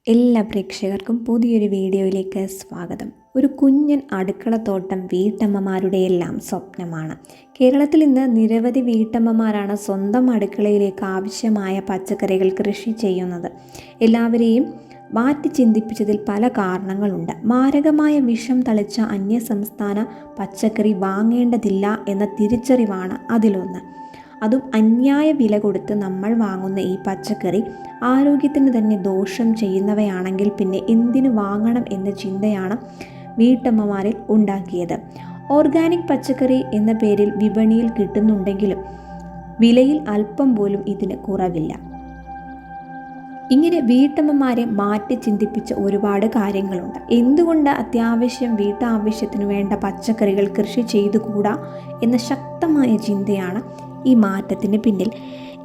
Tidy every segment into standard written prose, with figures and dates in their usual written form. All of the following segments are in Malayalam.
എല്ലാ പ്രേക്ഷകർക്കും പുതിയൊരു വീഡിയോയിലേക്ക് സ്വാഗതം. ഒരു കുഞ്ഞൻ അടുക്കളത്തോട്ടം വീട്ടമ്മമാരുടെയെല്ലാം സ്വപ്നമാണ്. കേരളത്തിൽ ഇന്ന് നിരവധി വീട്ടമ്മമാരാണ് സ്വന്തം അടുക്കളയിലേക്ക് ആവശ്യമായ പച്ചക്കറികൾ കൃഷി ചെയ്യുന്നത്. എല്ലാവരെയും മാറ്റി ചിന്തിപ്പിച്ചതിൽ പല കാരണങ്ങളുണ്ട്. മാരകമായ വിഷം തളിച്ച അന്യസംസ്ഥാന പച്ചക്കറി വാങ്ങേണ്ടതില്ല എന്ന തിരിച്ചറിവാണ് അതിലൊന്ന്. അതും അന്യായ വില കൊടുത്ത് നമ്മൾ വാങ്ങുന്ന ഈ പച്ചക്കറി ആരോഗ്യത്തിന് തന്നെ ദോഷം ചെയ്യുന്നവയാണെങ്കിൽ പിന്നെ എന്തിനു വാങ്ങണം എന്ന ചിന്തയാണ് വീട്ടമ്മമാരിൽ ഉണ്ടാക്കിയത്. ഓർഗാനിക് പച്ചക്കറി എന്ന പേരിൽ വിപണിയിൽ കിട്ടുന്നുണ്ടെങ്കിലും വിലയിൽ അല്പം പോലും ഇതിന് കുറവില്ല. ഇങ്ങനെ വീട്ടമ്മമാരെ മാറ്റി ചിന്തിപ്പിച്ച ഒരുപാട് കാര്യങ്ങളുണ്ട്. എന്തുകൊണ്ട് അത്യാവശ്യം വീട്ടാവശ്യത്തിനു വേണ്ട പച്ചക്കറികൾ കൃഷി ചെയ്തുകൂടാ എന്ന ശക്തമായ ചിന്തയാണ് ഈ മാറ്റത്തിന് പിന്നിൽ.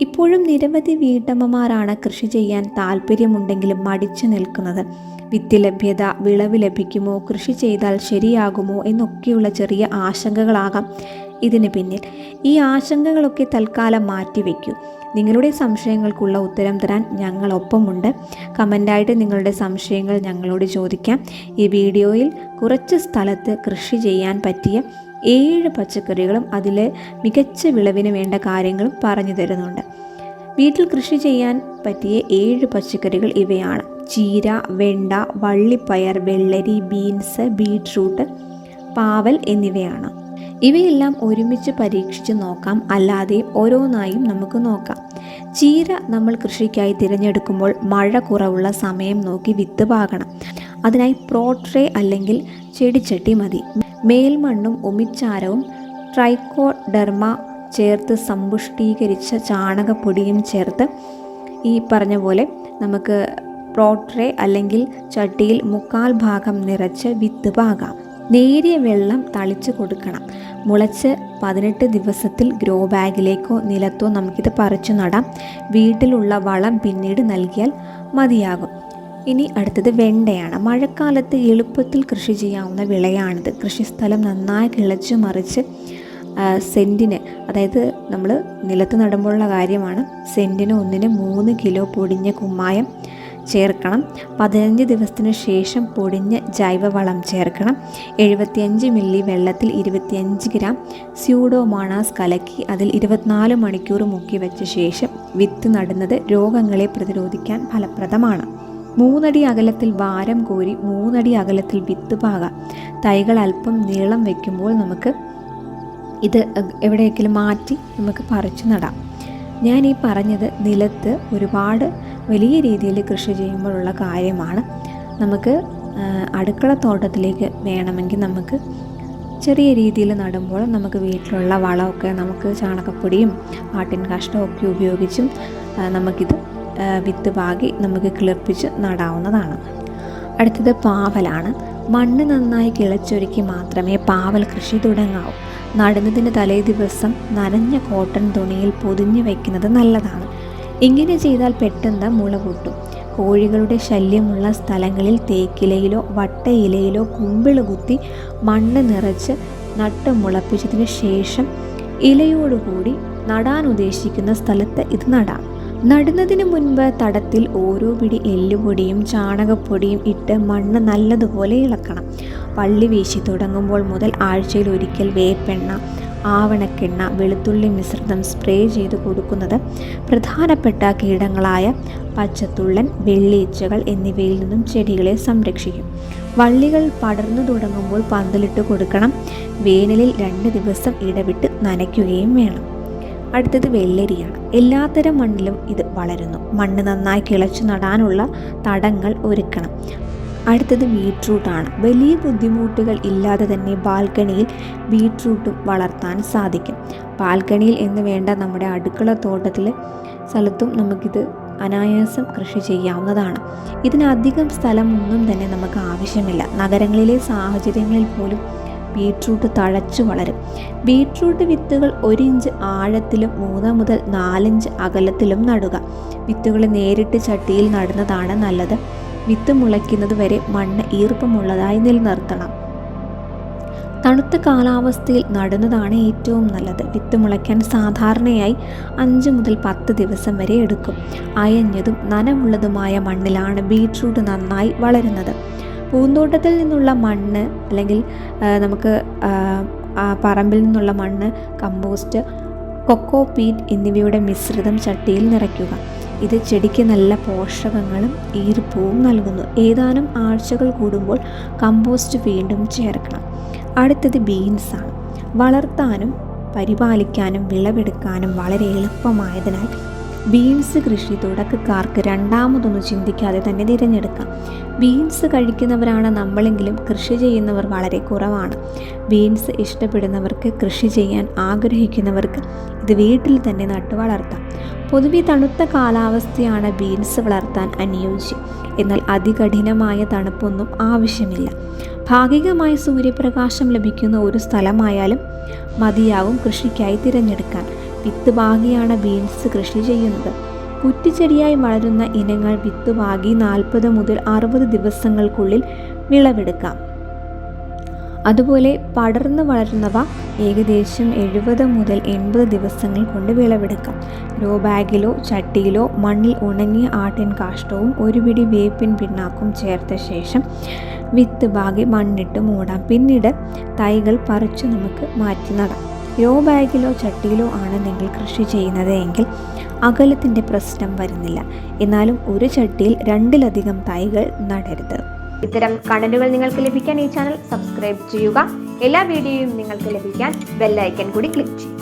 ഇപ്പോഴും നിരവധി വീട്ടമ്മമാരാണ് കൃഷി ചെയ്യാൻ താല്പര്യമുണ്ടെങ്കിലും മടിച്ചു നിൽക്കുന്നത്. വിത്ത് ലഭ്യത, വിളവ് ലഭിക്കുമോ, കൃഷി ചെയ്താൽ ശരിയാകുമോ എന്നൊക്കെയുള്ള ചെറിയ ആശങ്കകളാകാം ഇതിന് പിന്നിൽ. ഈ ആശങ്കകളൊക്കെ തൽക്കാലം മാറ്റിവെക്കൂ. നിങ്ങളുടെ സംശയങ്ങൾക്കുള്ള ഉത്തരം തരാൻ ഞങ്ങളൊപ്പമുണ്ട്. കമൻ്റായിട്ട് നിങ്ങളുടെ സംശയങ്ങൾ ഞങ്ങളോട് ചോദിക്കാം. ഈ വീഡിയോയിൽ കുറച്ച് സ്ഥലത്ത് കൃഷി ചെയ്യാൻ പറ്റിയ 7 പച്ചക്കറികളും അതിലെ മികച്ച വിളവിന് വേണ്ട കാര്യങ്ങളും പറഞ്ഞു തരുന്നുണ്ട്. വീട്ടിൽ കൃഷി ചെയ്യാൻ പറ്റിയ 7 പച്ചക്കറികൾ ഇവയാണ്: ചീര, വെണ്ട, വള്ളിപ്പയർ, വെള്ളരി, ബീൻസ്, ബീട്രൂട്ട്, പാവൽ എന്നിവയാണ്. ഇവയെല്ലാം ഒരുമിച്ച് പരീക്ഷിച്ച് നോക്കാം, അല്ലാതെ ഓരോന്നായും നമുക്ക് നോക്കാം. ചീര നമ്മൾ കൃഷിക്കായി തിരഞ്ഞെടുക്കുമ്പോൾ മഴ കുറവുള്ള സമയം നോക്കി വിത്ത് പാകണം. അതിനായി പ്രോട്രേ അല്ലെങ്കിൽ ചെടിച്ചട്ടി മതി. മേൽമണ്ണും ഉമിച്ചാരവും ട്രൈക്കോഡെർമ ചേർത്ത് സമ്പുഷ്ടീകരിച്ച ചാണകപ്പൊടിയും ചേർത്ത് ഈ പറഞ്ഞ പോലെ നമുക്ക് പ്രോട്രേ അല്ലെങ്കിൽ ചട്ടിയിൽ 1/4 ഭാഗം നിറച്ച് വിത്ത് പാകാം. നേരിയ വെള്ളം തളിച്ച് കൊടുക്കണം. മുളച്ച് 18 ദിവസത്തിൽ ഗ്രോ ബാഗിലേക്കോ നിലത്തോ നമുക്കിത് പറിച്ചു നടാം. വീട്ടിലുള്ള വളം പിന്നീട് നൽകിയാൽ മതിയാകും. ഇനി അടുത്തത് വെണ്ടയാണ്. മഴക്കാലത്ത് എളുപ്പത്തിൽ കൃഷി ചെയ്യാവുന്ന വിളയാണിത്. കൃഷിസ്ഥലം നന്നായി കിളച്ച് മറിച്ച് സെൻറ്റിന്, അതായത് നമ്മൾ നിലത്ത് നടുമ്പോഴുള്ള കാര്യമാണ്, സെൻറ്റിന് 1-ന് 3 കിലോ പൊടിഞ്ഞ കുമ്മായം ചേർക്കണം. 15 ദിവസത്തിന് ശേഷം പൊടിഞ്ഞ ജൈവവളം ചേർക്കണം. 75 മില്ലി വെള്ളത്തിൽ 25 ഗ്രാം സ്യൂഡോമോണാസ് കലക്കി അതിൽ 24 മണിക്കൂർ മുക്കി വെച്ച ശേഷം വിത്ത് നടുന്നത് രോഗങ്ങളെ പ്രതിരോധിക്കാൻ ഫലപ്രദമാണ്. 3 അടി അകലത്തിൽ വാരം കോരി 3 അടി അകലത്തിൽ വിത്ത് പാകാം. തൈകൾ അല്പം നീളം വയ്ക്കുമ്പോൾ നമുക്ക് ഇത് എവിടെയെങ്കിലും മാറ്റി നമുക്ക് പറിച്ചു നടാം. ഞാൻ ഈ പറഞ്ഞത് നിലത്ത് ഒരുപാട് വലിയ രീതിയിൽ കൃഷി ചെയ്യുമ്പോഴുള്ള കാര്യമാണ്. നമുക്ക് അടുക്കളത്തോട്ടത്തിലേക്ക് വേണമെങ്കിൽ നമുക്ക് ചെറിയ രീതിയിൽ നടുമ്പോൾ നമുക്ക് വീട്ടിലുള്ള വളമൊക്കെ നമുക്ക് ചാണകപ്പൊടിയും ആട്ടിൻ കാഷ്ടമൊക്കെ ഉപയോഗിച്ചും നമുക്കിത് വിത്ത് പാകി നമുക്ക് കിളിർപ്പിച്ച് നടാവുന്നതാണ്. അടുത്തത് പാവലാണ്. മണ്ണ് നന്നായി കിളച്ചൊരുക്കി മാത്രമേ പാവൽ കൃഷി തുടങ്ങാവൂ. നടുന്നതിന് തലേ ദിവസം നനഞ്ഞ കോട്ടൺ തുണിയിൽ പൊതിഞ്ഞു വയ്ക്കുന്നത് നല്ലതാണ്. ഇങ്ങനെ ചെയ്താൽ പെട്ടെന്ന് മുള പൊട്ടും. കോഴികളുടെ ശല്യമുള്ള സ്ഥലങ്ങളിൽ തേക്കിലയിലോ വട്ടയിലയിലോ കുമ്പിള് കുത്തി മണ്ണ് നിറച്ച് നട്ട് മുളപ്പിച്ചതിന് ശേഷം ഇലയോടുകൂടി നടാൻ ഉദ്ദേശിക്കുന്ന സ്ഥലത്ത് ഇത് നടാം. നടുന്നതിന് മുൻപ് തടത്തിൽ ഓരോ പിടി എല്ലുപൊടിയും ചാണകപ്പൊടിയും ഇട്ട് മണ്ണ് നല്ലതുപോലെ ഇളക്കണം. വള്ളി വീശി തുടങ്ങുമ്പോൾ മുതൽ ആഴ്ചയിൽ ഒരിക്കൽ വേപ്പെണ്ണ, ആവണക്കെണ്ണ, വെളുത്തുള്ളി മിശ്രിതം സ്പ്രേ ചെയ്ത് കൊടുക്കുന്നത് പ്രധാനപ്പെട്ട കീടങ്ങളായ പച്ചത്തുള്ളൻ, വെള്ളീച്ചകൾ എന്നിവയിൽ നിന്നും ചെടികളെ സംരക്ഷിക്കും. വള്ളികൾ പടർന്നു തുടങ്ങുമ്പോൾ പന്തലിട്ട് കൊടുക്കണം. വേനലിൽ 2 ദിവസം ഇടവിട്ട് നനയ്ക്കുകയും വേണം. അടുത്തത് വെള്ളരിയാണ്. എല്ലാത്തരം മണ്ണിലും ഇത് വളരുന്നു. മണ്ണ് നന്നായി കിളച്ചു നടാനുള്ള തടങ്ങൾ ഒരുക്കണം. അടുത്തത് ബീട്രൂട്ടാണ്. വലിയ ബുദ്ധിമുട്ടുകൾ ഇല്ലാതെ തന്നെ ബാൽക്കണിയിൽ ബീട്രൂട്ടും വളർത്താൻ സാധിക്കും. ബാൽക്കണിയിൽ എന്ന് വേണ്ട, നമ്മുടെ അടുക്കളത്തോട്ടത്തിലെ സ്ഥലത്തും നമുക്കിത് അനായാസം കൃഷി ചെയ്യാവുന്നതാണ്. ഇതിനധികം സ്ഥലമൊന്നും തന്നെ നമുക്ക് ആവശ്യമില്ല. നഗരങ്ങളിലെ സാഹചര്യങ്ങളിൽ പോലും ബീട്രൂട്ട് തഴച്ചു വളരും. ബീട്രൂട്ട് വിത്തുകൾ 1 ഇഞ്ച് ആഴത്തിലും 3 മുതൽ 4 ഇഞ്ച് അകലത്തിലും നടുക. വിത്തുകൾ നേരിട്ട് ചട്ടിയിൽ നടുന്നതാണ് നല്ലത്. വിത്ത് മുളയ്ക്കുന്നത് വരെ മണ്ണ് ഈർപ്പമുള്ളതായി നിലനിർത്തണം. തണുത്ത കാലാവസ്ഥയിൽ നടുന്നതാണ് ഏറ്റവും നല്ലത്. വിത്ത് മുളയ്ക്കാൻ സാധാരണയായി 5 മുതൽ 10 ദിവസം വരെ എടുക്കും. അയഞ്ഞതും നനവുള്ളതുമായ മണ്ണിലാണ് ബീറ്റ്റൂട്ട് നന്നായി വളരുന്നത്. പൂന്തോട്ടത്തിൽ നിന്നുള്ള മണ്ണ് അല്ലെങ്കിൽ നമുക്ക് പറമ്പിൽ നിന്നുള്ള മണ്ണ്, കമ്പോസ്റ്റ്, കൊക്കോ പീറ്റ് എന്നിവയുടെ മിശ്രിതം ചട്ടിയിൽ നിറയ്ക്കുക. ഇത് ചെടിക്ക് നല്ല പോഷകങ്ങളും ഈർപ്പവും നൽകുന്നു. ഏതാനും ആഴ്ചകൾ കൂടുമ്പോൾ കമ്പോസ്റ്റ് വീണ്ടും ചേർക്കണം. അടുത്തത് ബീൻസാണ്. വളർത്താനും പരിപാലിക്കാനും വിളവെടുക്കാനും വളരെ എളുപ്പമായതിനാൽ ബീൻസ് കൃഷി തുടക്കക്കാർക്ക് രണ്ടാമതൊന്നും ചിന്തിക്കാതെ തന്നെ തിരഞ്ഞെടുക്കാം. ബീൻസ് കഴിക്കുന്നവരാണ് നമ്മളെങ്കിലും കൃഷി ചെയ്യുന്നവർ വളരെ കുറവാണ്. ബീൻസ് ഇഷ്ടപ്പെടുന്നവർക്ക്, കൃഷി ചെയ്യാൻ ആഗ്രഹിക്കുന്നവർക്ക് ഇത് വീട്ടിൽ തന്നെ നട്ടു വളർത്താം. പൊതുവെ തണുത്ത കാലാവസ്ഥയാണ് ബീൻസ് വളർത്താൻ അനുയോജ്യം. എന്നാൽ അതികഠിനമായ തണുപ്പൊന്നും ആവശ്യമില്ല. ഭാഗികമായ സൂര്യപ്രകാശം ലഭിക്കുന്ന ഒരു സ്ഥലമായാലും മതിയാവും കൃഷിക്കായി തിരഞ്ഞെടുക്കാൻ. വിത്ത് പാകിയാണ് ബീൻസ് കൃഷി ചെയ്യുന്നത്. കുറ്റിച്ചെടിയായി വളരുന്ന ഇനങ്ങൾ വിത്ത് പാകി 40 മുതൽ 60 ദിവസങ്ങൾക്കുള്ളിൽ വിളവെടുക്കാം. അതുപോലെ പടർന്നു വളരുന്നവ ഏകദേശം 70 മുതൽ 80 ദിവസങ്ങൾ കൊണ്ട് വിളവെടുക്കാം. ഗ്രോ ബാഗിലോ ചട്ടിയിലോ മണ്ണിൽ ഉണങ്ങിയ ആട്ടിൻ കാഷ്ടവും ഒരു പിടി വേപ്പിൻ പിണ്ണാക്കും ചേർത്ത ശേഷം വിത്ത് പാകി മണ്ണിട്ട് മൂടാം. പിന്നീട് തൈകൾ പറിച്ചു നമുക്ക് മാറ്റി നടാം. ഗ്രോ ബാഗിലോ ചട്ടിയിലോ ആണെന്നെങ്കിൽ കൃഷി ചെയ്യുന്നത് എങ്കിൽ അകലത്തിൻ്റെ പ്രശ്നം വരുന്നില്ല. എന്നാലും ഒരു ചട്ടിയിൽ 2-ലധികം തൈകൾ നടരുത്. ഇത്തരം കണ്ടന്റുകൾ നിങ്ങൾക്ക് ലഭിക്കാൻ ഈ ചാനൽ സബ്സ്ക്രൈബ് ചെയ്യുക. എല്ലാ വീഡിയോയും നിങ്ങൾക്ക് ലഭിക്കാൻ ബെൽ ഐക്കൺ കൂടി ക്ലിക്ക് ചെയ്യുക.